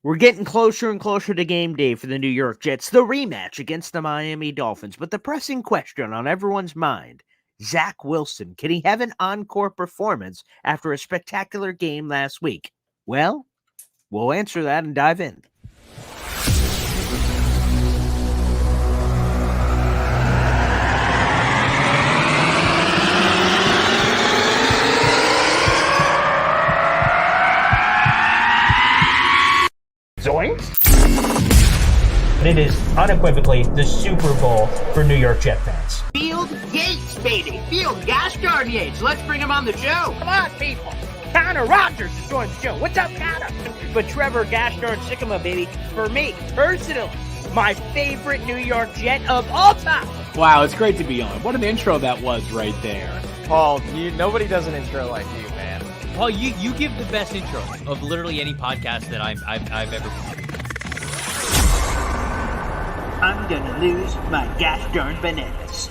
We're getting closer and closer to game day for the New York Jets, the rematch against the Miami Dolphins. But the pressing question on everyone's mind, Zack Wilson, can he have an encore performance after a spectacular game last week? Well, we'll answer that and dive in. It is unequivocally the Super Bowl for New York Jet fans. Field Yates, baby. Field gosh darn Yates. Let's bring him on the show. Come on, people. Connor Rogers is joining the show. What's up, Connor? But Trevor gosh darn Sycamore, baby, for me, personally, my favorite New York Jet of all time. Wow, it's great to be on. What an intro that was right there. Paul, nobody does an intro like you, man. Paul, you give the best intro of literally any podcast that I've ever. I'm gonna lose my gosh darn bananas.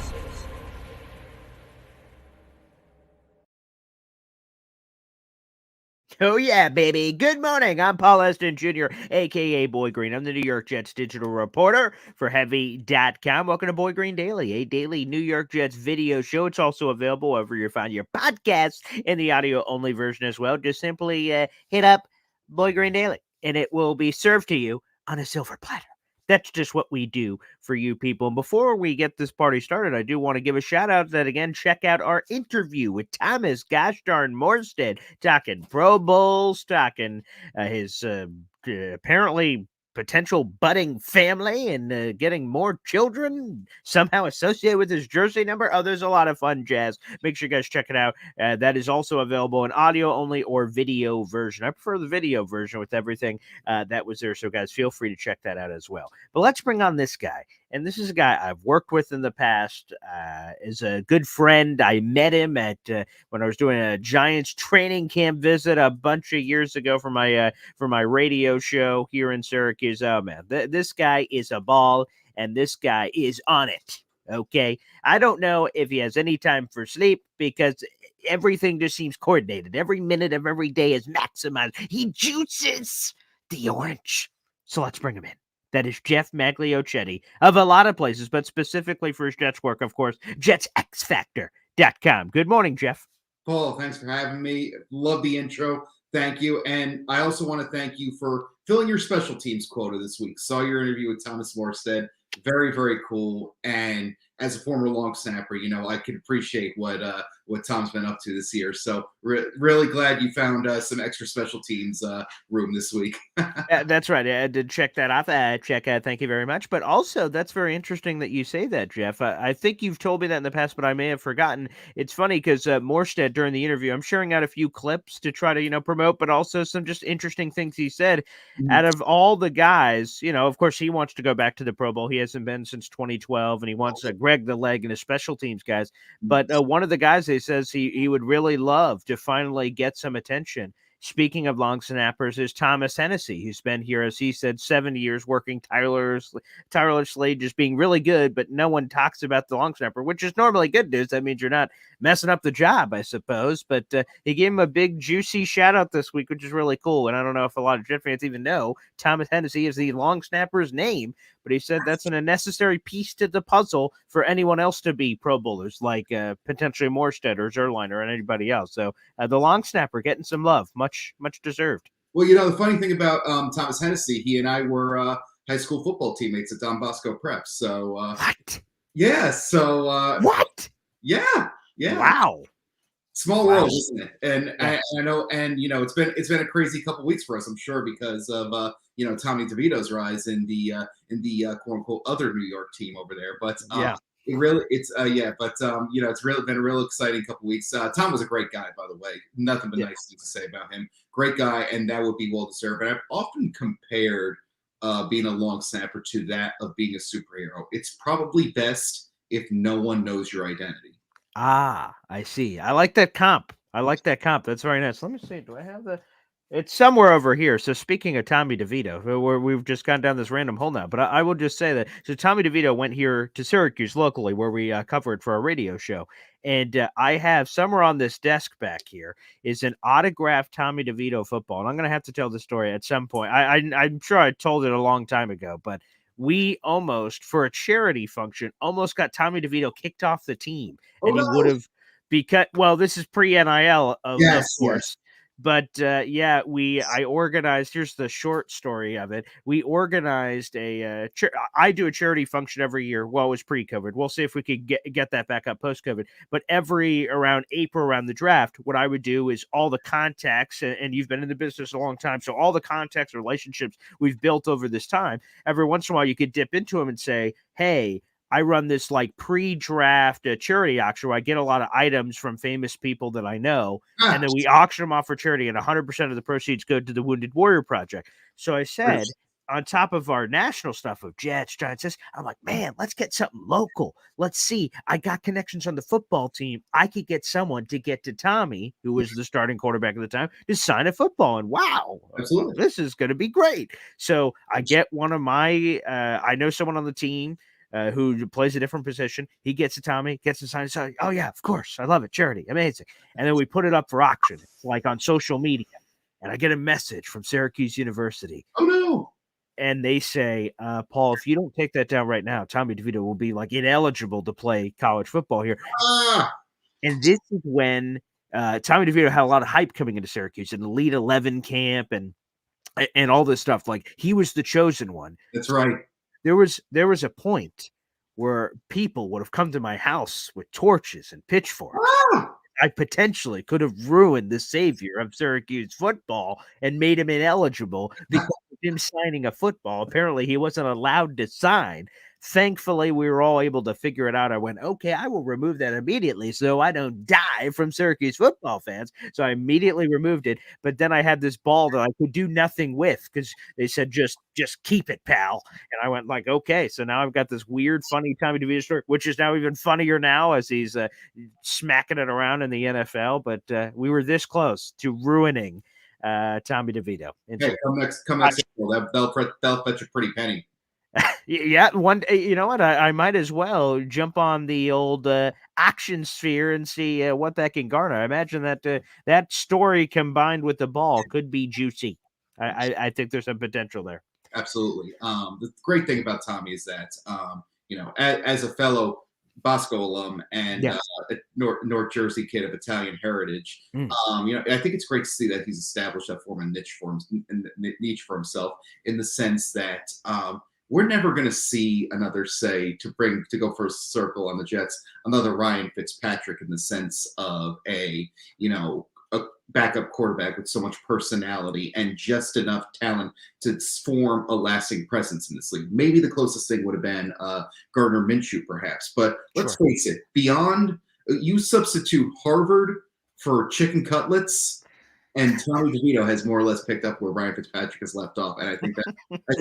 Oh, yeah, baby. Good morning. I'm Paul Eston Jr., a.k.a. Boy Green. I'm the New York Jets digital reporter for Heavy.com. Welcome to Boy Green Daily, a daily New York Jets video show. It's also available wherever you find your podcasts in the audio-only version as well. Just simply hit up Boy Green Daily, and it will be served to you on a silver platter. That's just what we do for you people. And before we get this party started, I do want to give a shout out that, again, check out our interview with Thomas gosh darn Morstead, talking Pro Bowls, talking his apparently potential budding family and getting more children somehow associated with his jersey number. Oh, there's a lot of fun jazz. Make sure you guys check it out. That is also available in audio only or video version. I prefer the video version with everything that was there. So guys, feel free to check that out as well. But let's bring on this guy. And this is a guy I've worked with in the past, is a good friend. I met him at when I was doing a Giants training camp visit a bunch of years ago for my radio show here in Syracuse. Oh, man, this guy is a ball, and this guy is on it, okay? I don't know if he has any time for sleep because everything just seems coordinated. Every minute of every day is maximized. He juices the orange. So let's bring him in. That is Jeff Magliochetti of a lot of places, but specifically for his Jets work, of course, JetsXFactor.com. Good morning, Jeff. Paul, thanks for having me. Love the intro. Thank you. And I also want to thank you for filling your special teams quota this week. Saw your interview with Thomas Morstead. Very, very cool. And as a former long snapper, I could appreciate what Tom's been up to this year. So really glad you found some extra special teams room this week. That's right. I did check that off. Thank you very much. But also, that's very interesting that you say that, Jeff. I think you've told me that in the past, but I may have forgotten. It's funny because Morstead, during the interview, I'm sharing out a few clips to try to, promote, but also some just interesting things he said. Mm-hmm. Out of all the guys, of course, he wants to go back to the Pro Bowl. He hasn't been since 2012, and he wants Greg the Leg and his special teams guys. But one of the guys, he says he would really love to finally get some attention. Speaking of long snappers, is Thomas Hennessy, who's been here, as he said, 7 years working tirelessly, just being really good, but no one talks about the long snapper, which is normally good news. That means you're not messing up the job, I suppose. But he gave him a big, juicy shout-out this week, which is really cool. And I don't know if a lot of Jet fans even know Thomas Hennessy is the long snapper's name, but he said that's a necessary piece to the puzzle for anyone else to be Pro Bowlers, like potentially Morstead or Zerline or anybody else. So the long snapper getting some love, much deserved. Well, the funny thing about Thomas Hennessy, he and I were high school football teammates at Don Bosco Prep. So what? Yeah. So what? Yeah. Wow. Small world, isn't it? And I know, and it's been a crazy couple of weeks for us, I'm sure, because of Tommy DeVito's rise in the quote unquote other New York team over there. But it's really been a real exciting couple of weeks. Tom was a great guy, by the way. Nothing but nice things to say about him. Great guy, and that would be well deserved. And I've often compared being a long snapper to that of being a superhero. It's probably best if no one knows your identity. Ah, I see. I like that comp. That's very nice. Let me see. Do I have the It's somewhere over here. So speaking of Tommy DeVito, we've just gone down this random hole now, but I will just say that so Tommy DeVito went here to Syracuse locally, where we covered for a radio show, and I have somewhere on this desk back here is an autographed Tommy DeVito football, and I'm gonna have to tell the story at some point. I'm sure I told it a long time ago, but we almost for a charity function almost got Tommy DeVito kicked off the team, Oh and he no! would have because well, this is pre NIL, of Yes, course. But yeah, I organized. Here's the short story of it. We organized I do a charity function every year. Well, it was pre-COVID. We'll see if we could get that back up post-COVID. But every around April, around the draft, what I would do is all the contacts, and you've been in the business a long time, so all the contacts, relationships we've built over this time. Every once in a while, you could dip into them and say, "Hey, I run this like pre-draft charity auction where I get a lot of items from famous people that I know, and then we auction them off for charity, and 100% of the proceeds go to the Wounded Warrior Project." So I said, on top of our national stuff of Jets, Giants, I'm like, man, let's get something local. Let's see. I got connections on the football team. I could get someone to get to Tommy, who was the starting quarterback at the time, to sign a football. And wow, Absolutely. this is going to be great. So I get one of my, I know someone on the team who plays a different position. He gets it, Tommy, gets it signed. So, oh, yeah, of course. I love it. Charity. Amazing. And then we put it up for auction, like on social media. And I get a message from Syracuse University. Oh, no. And they say, Paul, if you don't take that down right now, Tommy DeVito will be like ineligible to play college football here. And this is when Tommy DeVito had a lot of hype coming into Syracuse and Elite 11 camp and all this stuff. Like he was the chosen one. That's right. There was a point where people would have come to my house with torches and pitchforks. I potentially could have ruined the savior of Syracuse football and made him ineligible because of him signing a football. Apparently, he wasn't allowed to sign. Thankfully, we were all able to figure it out. I went, okay, I will remove that immediately so I don't die from Syracuse football fans. So I immediately removed it. But then I had this ball that I could do nothing with because they said, just keep it, pal. And I went like, okay. So now I've got this weird, funny Tommy DeVito story, which is now even funnier now as he's smacking it around in the NFL. But we were this close to ruining Tommy DeVito. Hey, come next. That'll fetch a pretty penny. Yeah, one day, you know what? I might as well jump on the old action sphere and see what that can garner. I imagine that that story combined with the ball could be juicy. I think there's some potential there. Absolutely. The great thing about Tommy is that, as a fellow Bosco alum and North Jersey kid of Italian heritage, I think it's great to see that he's established that form of niche for himself in the sense that we're never going to see another, to go for a circle on the Jets, another Ryan Fitzpatrick in the sense of a backup quarterback with so much personality and just enough talent to form a lasting presence in this league. Maybe the closest thing would have been Gardner Minshew, perhaps. But let's face it, beyond you substitute Harvard for chicken cutlets, and Tommy DeVito has more or less picked up where Ryan Fitzpatrick has left off, and I think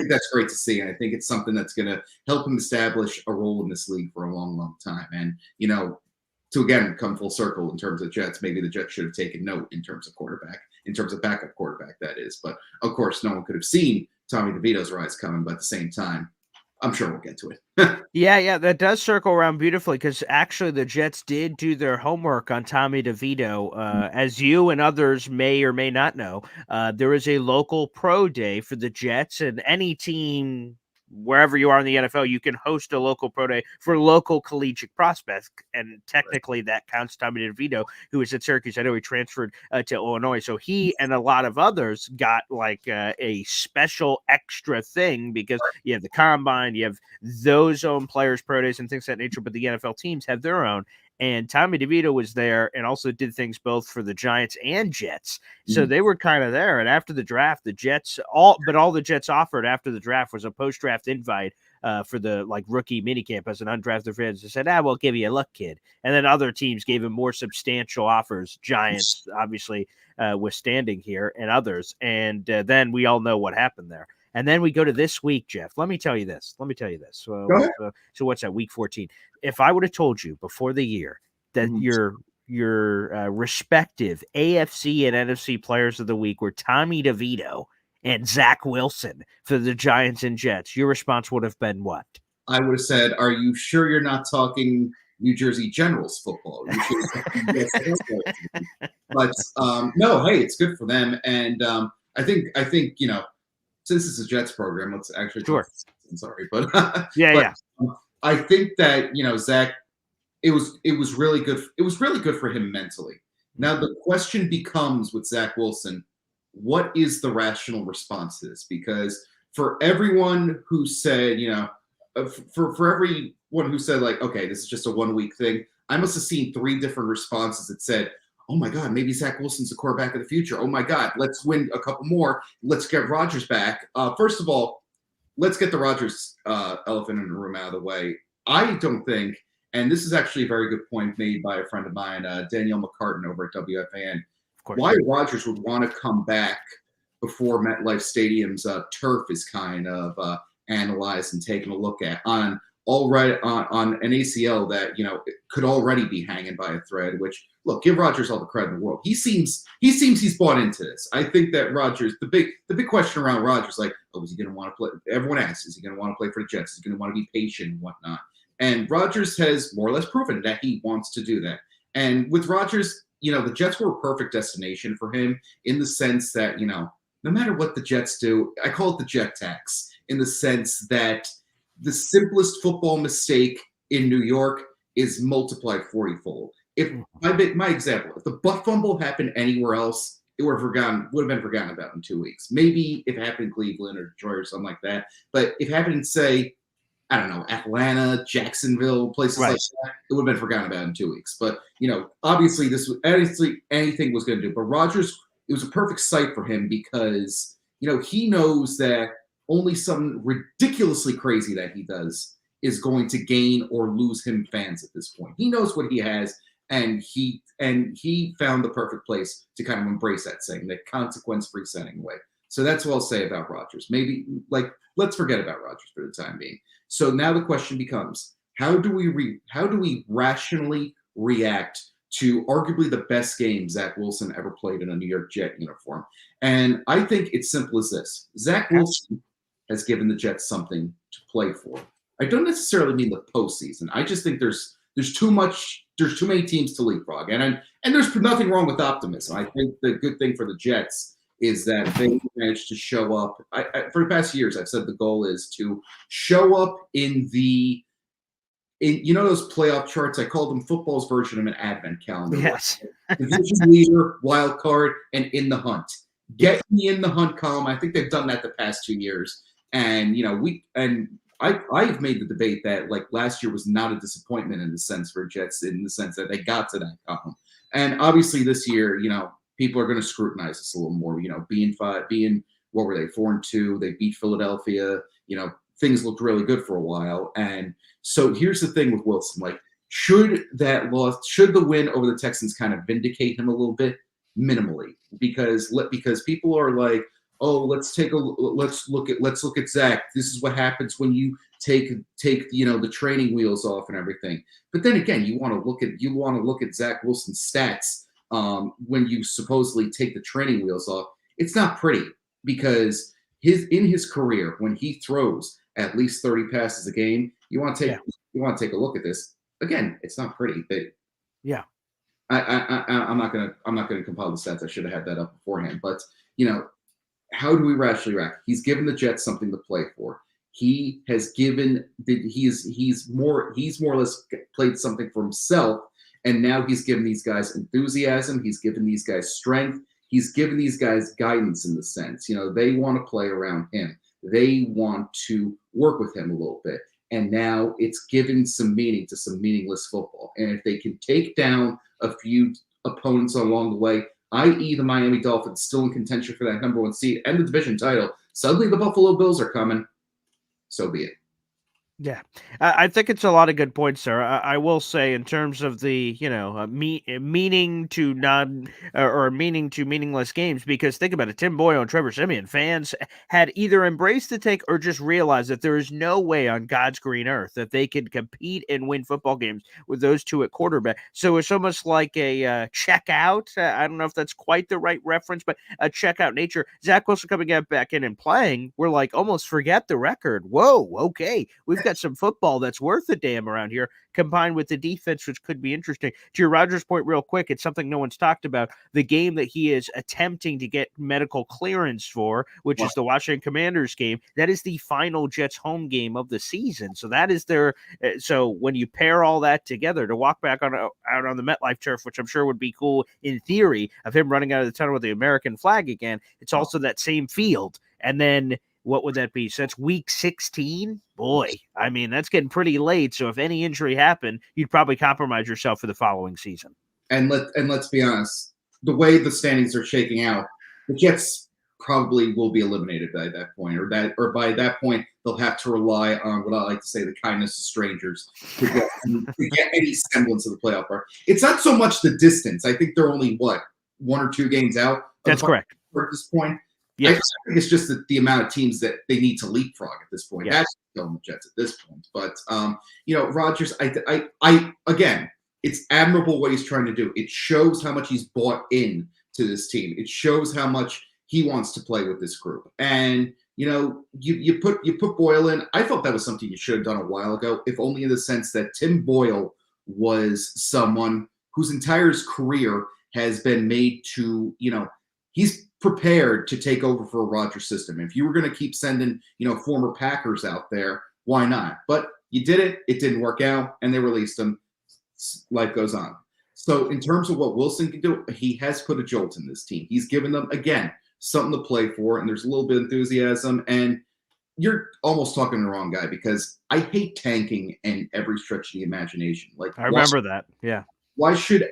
that's great to see, and I think it's something that's going to help him establish a role in this league for a long, long time. And to again come full circle in terms of Jets, maybe the Jets should have taken note in terms of backup quarterback, that is. But of course, no one could have seen Tommy DeVito's rise coming. But at the same time, I'm sure we'll get to it. Yeah, that does circle around beautifully because actually the Jets did do their homework on Tommy DeVito. As you and others may or may not know, there is a local pro day for the Jets, and any team, wherever you are in the NFL, you can host a local pro day for local collegiate prospects, and technically that counts Tommy DeVito, who is at Syracuse. I know he transferred to Illinois, so he and a lot of others got like a special extra thing because you have the combine, you have those own players' pro days and things of that nature, but the NFL teams have their own. And Tommy DeVito was there and also did things both for the Giants and Jets. So they were kind of there. And after the draft, the Jets, all the Jets offered after the draft was a post-draft invite for the rookie minicamp as an undrafted free agent. They said, we'll give you a look, kid. And then other teams gave him more substantial offers. Giants, obviously, withstanding here, and others. And then we all know what happened there. And then we go to this week, Jeff. Let me tell you this. So what's that, week 14? If I would have told you before the year that your your respective AFC and NFC players of the week were Tommy DeVito and Zack Wilson for the Giants and Jets, your response would have been what? I would have said, "Are you sure you're not talking New Jersey Generals football?" But no, hey, it's good for them, and I think since it's a Jets program, let's actually sure. I'm sorry, but yeah. I think that Zach, it was really good. It was really good for him mentally. Now the question becomes with Zack Wilson, what is the rational response to this? Because for everyone who said, for everyone who said like, okay, this is just a 1 week thing, I must have seen 3 different responses that said, oh my God, maybe Zack Wilson's the quarterback of the future. Oh my God, let's win a couple more. Let's get Rodgers back. First of all, let's get the Rodgers elephant in the room out of the way. I don't think, and this is actually a very good point made by a friend of mine, Danielle McCartan over at WFAN, why Rodgers would want to come back before MetLife Stadium's turf is kind of analyzed and taken a look at on an ACL that could already be hanging by a thread. Which, look, give Rodgers all the credit in the world. He seems he's bought into this. I think that Rodgers, the big question around Rodgers, like, oh, is he going to want to play? Everyone asks, is he going to want to play for the Jets? Is he going to want to be patient and whatnot? And Rodgers has more or less proven that he wants to do that. And with Rodgers, the Jets were a perfect destination for him in the sense that no matter what the Jets do, I call it the Jet tax, in the sense that the simplest football mistake in New York is multiplied 40-fold. If my example, if the butt fumble happened anywhere else, it would have been forgotten about in 2 weeks. Maybe if it happened in Cleveland or Detroit or something like that. But if it happened in, say, I don't know, Atlanta, Jacksonville, places like that, it would have been forgotten about in 2 weeks. But obviously anything was going to do. But Rodgers, it was a perfect site for him because he knows that only something ridiculously crazy that he does is going to gain or lose him fans at this point. He knows what he has, and he found the perfect place to kind of embrace that saying, that consequence-free setting way. So that's what I'll say about Rodgers. Maybe, let's forget about Rodgers for the time being. So now the question becomes, how do we rationally react to arguably the best game Zack Wilson ever played in a New York Jet uniform? And I think it's simple as this. Zack Wilson has given the Jets something to play for. I don't necessarily mean the postseason. I just think there's too many teams to leapfrog. And there's nothing wrong with optimism. I think the good thing for the Jets is that they managed to show up. For the past years, I've said the goal is to show up in those playoff charts. I call them football's version of an advent calendar. Yes. Division leader, wild card, and in the hunt. Get me in the hunt column. I think they've done that the past 2 years. And I've made the debate that last year was not a disappointment in the sense for Jets, in the sense that they got to that column. And obviously this year, people are going to scrutinize us a little more. Being what were they, 4-2? They beat Philadelphia. Things looked really good for a while. And so here's the thing with Wilson: should the win over the Texans kind of vindicate him a little bit? Minimally, because people are like, oh, let's look at Zach. This is what happens when you take the training wheels off and everything. But then again, you want to look at Zach Wilson's stats when you supposedly take the training wheels off. It's not pretty, because in his career, when he throws at least 30 passes a game, you want to take a look at this. Again, it's not pretty. I'm not gonna compile the stats. I should have had that up beforehand. But how do we rationally react? He's given the Jets something to play for. He has given he's more or less played something for himself, and now he's given these guys enthusiasm. He's given these guys strength. He's given these guys guidance in the sense, they want to play around him. They want to work with him a little bit. And now it's given some meaning to some meaningless football. And if they can take down a few opponents along the way, i.e. the Miami Dolphins, still in contention for that number 1 seed and the division title, suddenly the Buffalo Bills are coming. So be it. Yeah, I think it's a lot of good points, sir. I will say, in terms of the meaning to non or meaning to meaningless games, because think about it, Tim Boyle and Trevor Siemian fans had either embraced the take or just realized that there is no way on God's green earth that they could compete and win football games with those two at quarterback. So it's almost like a check out. I don't know if that's quite the right reference, but a check out nature. Zach Wilson coming back in and playing, we're like almost forget the record. Whoa, okay, we've got some football that's worth a damn around here, combined with the defense, which could be interesting. To your Rodgers point, real quick, it's something no one's talked about. The game that he is attempting to get medical clearance for, which is the Washington Commanders game, that is the final Jets home game of the season. So that is their. So when you pair all that together, to walk back out on the MetLife turf, which I'm sure would be cool in theory, of him running out of the tunnel with the American flag again, it's also that same field, and then. What would that be? So that's week 16? Boy, I mean, that's getting pretty late. So if any injury happened, you'd probably compromise yourself for the following season. And let's be honest, the way the standings are shaking out, the Jets probably will be eliminated by that point, or by that point they'll have to rely on what I like to say the kindness of strangers to get any semblance of the playoff part. It's not so much the distance. I think they're only one or two games out. That's correct. At this point. Yeah. I think it's just the amount of teams that they need to leapfrog at this point. Yes. That's killing the Jets at this point. But Rodgers, I again, it's admirable what he's trying to do. It shows how much he's bought in to this team. It shows how much he wants to play with this group. And you put Boyle in. I thought that was something you should have done a while ago, if only in the sense that Tim Boyle was someone whose entire career has been made to, he's prepared to take over for a Rodgers system. If you were going to keep sending, former Packers out there, why not? But you did it. It didn't work out, and they released him. Life goes on. So in terms of what Wilson can do, he has put a jolt in this team. He's given them, again, something to play for, and there's a little bit of enthusiasm. And you're almost talking to the wrong guy, because I hate tanking in every stretch of the imagination. Like, I remember that. Yeah. Why should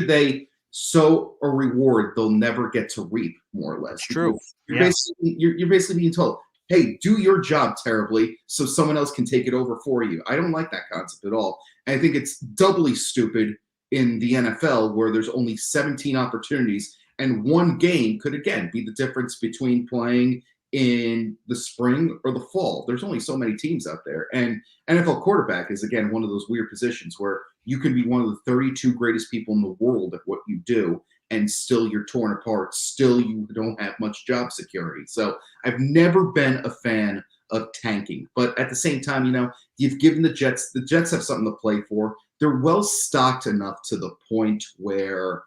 they sow a reward they'll never get to reap, more or less? It's true. You're basically being told, hey, do your job terribly so someone else can take it over for you. I don't like that concept at all. And I think it's doubly stupid in the NFL, where there's only 17 opportunities, and one game could, again, be the difference between playing in the spring or the fall. There's only so many teams out there. And NFL quarterback is, again, one of those weird positions where you can be one of the 32 greatest people in the world at what you do, and still you're torn apart. Still you don't have much job security. So I've never been a fan of tanking. But at the same time, you've given the Jets have something to play for. They're well stocked enough to the point where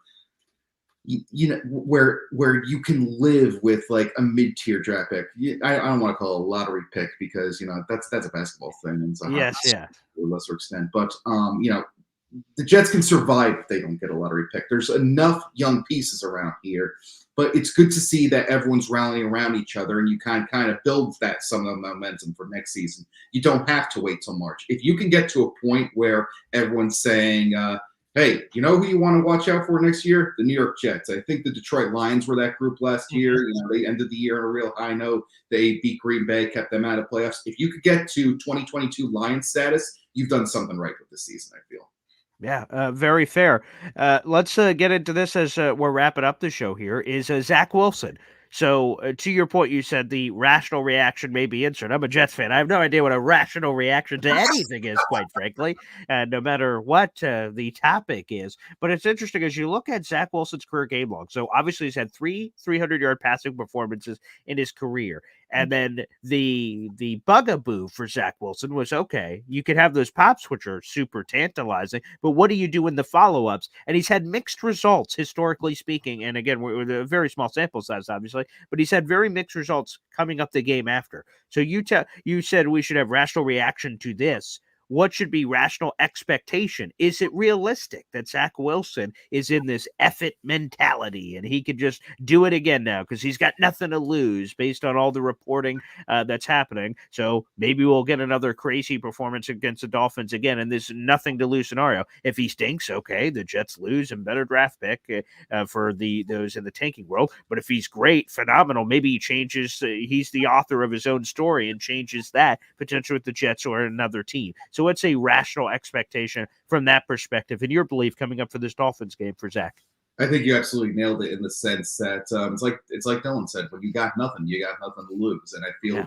where you can live with like a mid-tier draft pick. I don't want to call it a lottery pick, because that's a basketball thing, and so to a lesser extent. But the Jets can survive if they don't get a lottery pick. There's enough young pieces around here, but it's good to see that everyone's rallying around each other, and you kind of build some of the momentum for next season. You don't have to wait till March. If you can get to a point where everyone's saying, hey, you know who you want to watch out for next year? The New York Jets. I think the Detroit Lions were that group last year. They ended the year on a real high note. They beat Green Bay, kept them out of playoffs. If you could get to 2022 Lions status, you've done something right with this season, I feel. Yeah, very fair. Let's get into this as we're wrapping up the show here, is Zack Wilson. So to your point, you said the rational reaction may be insert. I'm a Jets fan. I have no idea what a rational reaction to anything is, quite frankly, no matter what the topic is. But it's interesting as you look at Zack Wilson's career game log. So obviously he's had 3 300-yard passing performances in his career. And then the bugaboo for Zack Wilson was, okay, you could have those pops, which are super tantalizing, but what do you do in the follow-ups? And he's had mixed results, historically speaking. And again, with a very small sample size, obviously, but he's had very mixed results coming up the game after. So you said we should have rational reaction to this. what should be rational expectation? Is it realistic that Zack Wilson is in this effort mentality and he could just do it again now because he's got nothing to lose based on all the reporting that's happening? So maybe we'll get another crazy performance against the Dolphins again in this nothing to lose scenario. If he stinks, okay, the Jets lose and better draft pick for those in the tanking world. But if he's great, phenomenal, maybe he changes. He's the author of his own story and changes that potentially with the Jets or another team. So what's a rational expectation from that perspective, in your belief, coming up for this Dolphins game for Zach? I think you absolutely nailed it in the sense that it's like Dylan said, when you got nothing to lose, and I feel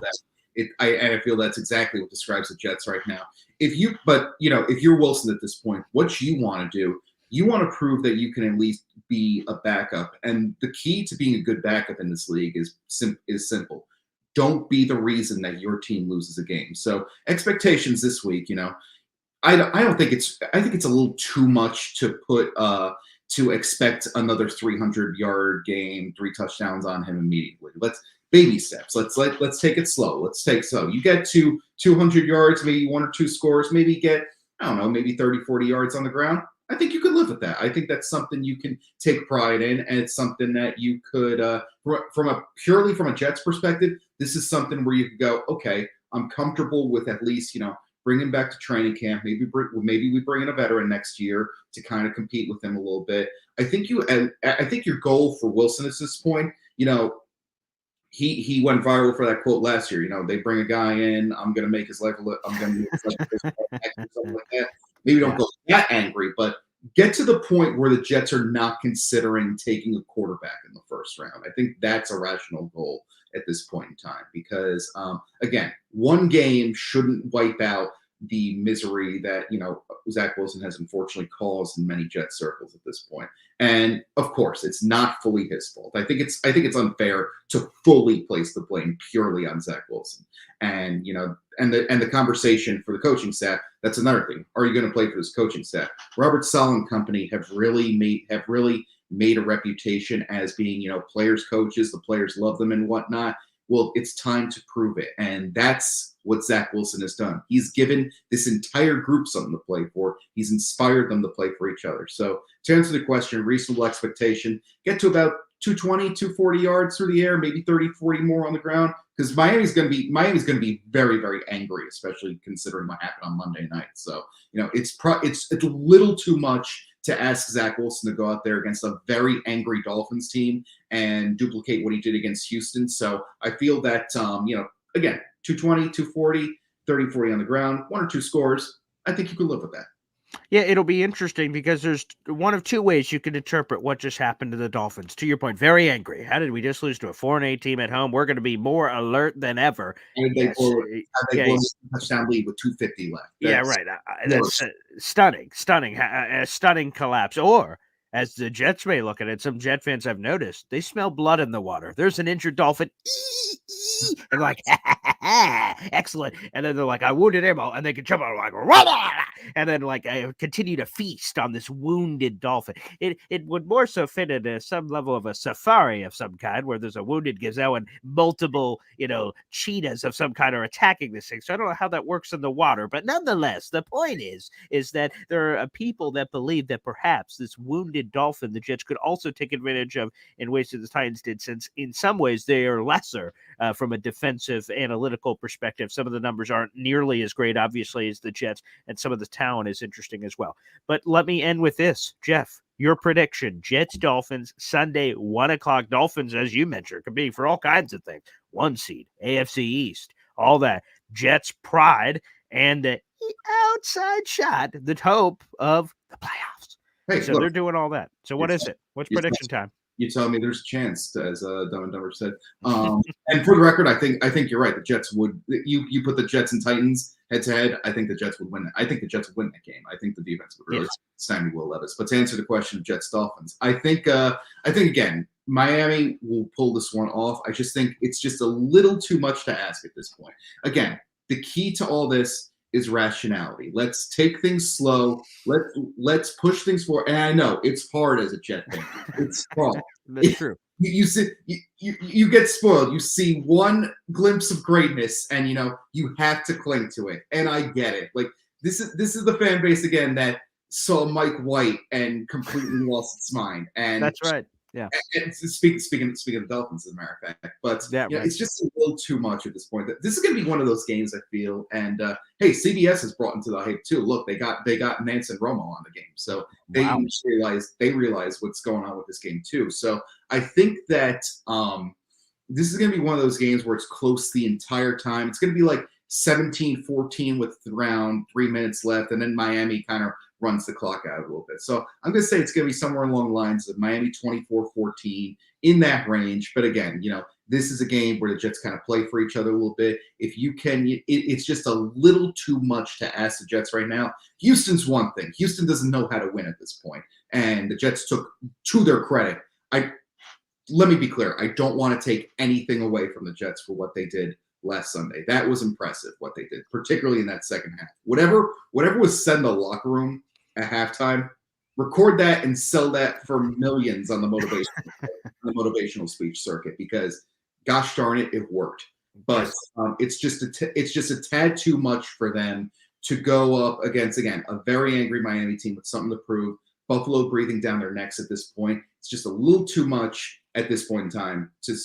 I feel that's exactly what describes the Jets right now. If you're Wilson at this point, what you want to do, you want to prove that you can at least be a backup, and the key to being a good backup in this league is simple. Don't be the reason that your team loses a game. So expectations this week, I think it's a little too much to put to expect another 300-yard game, 3 touchdowns on him immediately. Let's baby steps. Let's take it slow. You get to 200 yards, maybe 1 or 2 scores, maybe get, I don't know, maybe 30, 40 yards on the ground. I think you could live with that. I think that's something you can take pride in, and it's something that you could, purely from a Jets perspective, this is something where you could go, okay, I'm comfortable with at least, bring him back to training camp. Maybe we bring in a veteran next year to kind of compete with him a little bit. I think your goal for Wilson at this point, he went viral for that quote last year. They bring a guy in, I'm going to make his life something like that. Maybe don't go that angry, but get to the point where the Jets are not considering taking a quarterback in the first round. I think that's a rational goal at this point in time because, again, one game shouldn't wipe out the misery that, Zack Wilson has unfortunately caused in many Jet circles at this point. And of course, it's not fully his fault. I think it's unfair to fully place the blame purely on Zack Wilson. And, and the conversation for the coaching staff, that's another thing. Are you going to play for this coaching staff? Robert Saleh and company have really made a reputation as being, players, coaches, the players love them and whatnot. Well, it's time to prove it. And that's what Zack Wilson has done. He's given this entire group something to play for. He's inspired them to play for each other. So to answer the question, reasonable expectation, get to about 220, 240 yards through the air, maybe 30, 40 more on the ground. Because Miami's going to be very, very angry, especially considering what happened on Monday night. So, it's a little too much to ask Zack Wilson to go out there against a very angry Dolphins team and duplicate what he did against Houston. So I feel that, again, 220, 240, 30, 40 on the ground, 1 or 2 scores. I think you could live with that. Yeah, it'll be interesting because there's one of 2 ways you can interpret what just happened to the Dolphins. To your point, very angry. How did we just lose to a 4-8 team at home? We're going to be more alert than ever. They blow a touchdown lead with 2:50 left. That's stunning, a stunning collapse. Or, as the Jets may look at it, some Jet fans have noticed, they smell blood in the water. There's an injured Dolphin. And like, excellent. And then they're like, I wounded him. And they can jump out like, rah! And then like continue to feast on this wounded Dolphin. It would more so fit into some level of a safari of some kind where there's a wounded gazelle and multiple, cheetahs of some kind are attacking this thing. So I don't know how that works in the water, but nonetheless, the point is that there are people that believe that perhaps this wounded Dolphin, the Jets could also take advantage of in ways that the Titans did, since in some ways they are lesser from a defensive analytical perspective. Some of the numbers aren't nearly as great, obviously, as the Jets, and some of the talent is interesting as well. But let me end with this, Jeff. Your prediction, Jets, Dolphins, Sunday, 1 o'clock. Dolphins, as you mentioned, competing for all kinds of things. 1 seed, AFC East, all that. Jets pride and the outside shot, the hope of the playoffs. Hey, so they're doing all that. So what is it? What's prediction time? You tell me there's a chance, as Dumb and Dumber said. And for the record, I think you're right. The Jets would. You put the Jets and Titans head to head. I think the Jets would win. I think the Jets would win that game. I think the defense would really stymie Will Levis. But to answer the question of Jets Dolphins, I think again, Miami will pull this one off. I just think it's just a little too much to ask at this point. Again, the key to all this is rationality. Let's take things slow. Let's push things forward. And I know it's hard as a Jet fan. It's hard. That's true. You get spoiled. You see one glimpse of greatness, and you have to cling to it. And I get it. Like this is the fan base again that saw Mike White and completely lost its mind. And That's right. Yeah. And speaking of the Dolphins, as a matter of fact, but Yeah, right. it's just a little too much at this point. This is going to be one of those games, I feel. And hey, CBS has brought into the hype too. Look, they got Nance and Romo on the game, so they realize what's going on with this game too. So I think that this is going to be one of those games where it's close the entire time. It's going to be like 17-14 with around 3 minutes left, and then Miami kind of runs the clock out a little bit. So I'm going to say it's going to be somewhere along the lines of Miami 24-14, in that range. But again, this is a game where the Jets kind of play for each other a little bit. If you can, it's just a little too much to ask the Jets right now. Houston's one thing. Houston doesn't know how to win at this point, and the Jets took, to their credit, let me be clear, I don't want to take anything away from the Jets for what they did last Sunday. That was impressive, what they did, particularly in that second half. Whatever was said in the locker room at halftime, record that and sell that for millions on the motivational speech circuit, because gosh darn it, it worked. But it's just a tad too much for them to go up against, again, a very angry Miami team with something to prove. Buffalo breathing down their necks at this point. It's just a little too much at this point in time to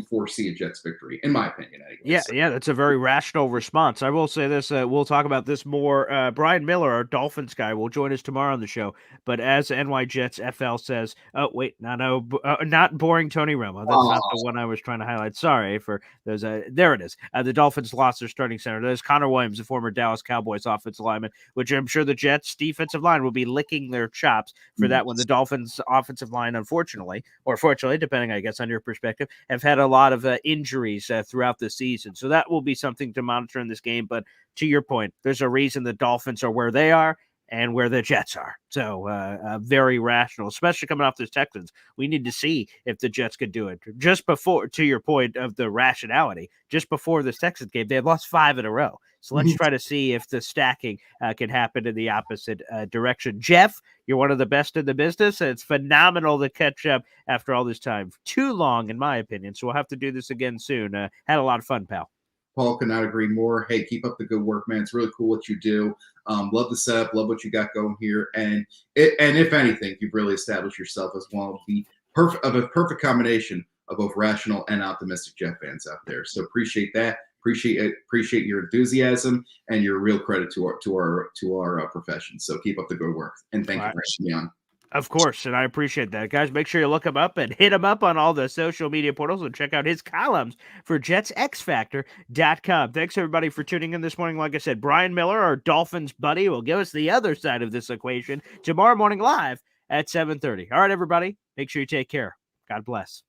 foresee a Jets victory, in my opinion. Anyways. Yeah, that's a very rational response. I will say this, we'll talk about this more. Brian Miller, our Dolphins guy, will join us tomorrow on the show. But as NY Jets FL says, not boring Tony Romo. That's not the one I was trying to highlight. Sorry for those. There it is. The Dolphins lost their starting center. There's Connor Williams, the former Dallas Cowboys offensive lineman, which I'm sure the Jets defensive line will be licking their chops for that when the Dolphins offensive line, unfortunately, or fortunately, depending, I guess, on your perspective, have had a lot of injuries throughout the season. So that will be something to monitor in this game. But to your point, there's a reason the Dolphins are where they are and where the Jets are. So very rational, especially coming off the Texans. We need to see if the Jets could do it. Just before, to your point of the rationality, just before this Texans game, they had lost 5 in a row. So let's try to see if the stacking can happen in the opposite direction. Jeff, you're one of the best in the business, and it's phenomenal to catch up after all this time. Too long, in my opinion, so we'll have to do this again soon. Had a lot of fun, pal. Paul, could not agree more. Hey, keep up the good work, man. It's really cool what you do. Love the setup. Love what you got going here. And if anything, you've really established yourself as one of the perfect combination of both rational and optimistic Jet fans out there. So appreciate that. Appreciate your enthusiasm, and you're a real credit to our profession. So keep up the good work, and thank you for having me on. Of course, and I appreciate that. Guys, make sure you look him up and hit him up on all the social media portals and check out his columns for JetsXFactor.com. Thanks, everybody, for tuning in this morning. Like I said, Brian Miller, our Dolphins buddy, will give us the other side of this equation tomorrow morning live at 7:30. All right, everybody, make sure you take care. God bless.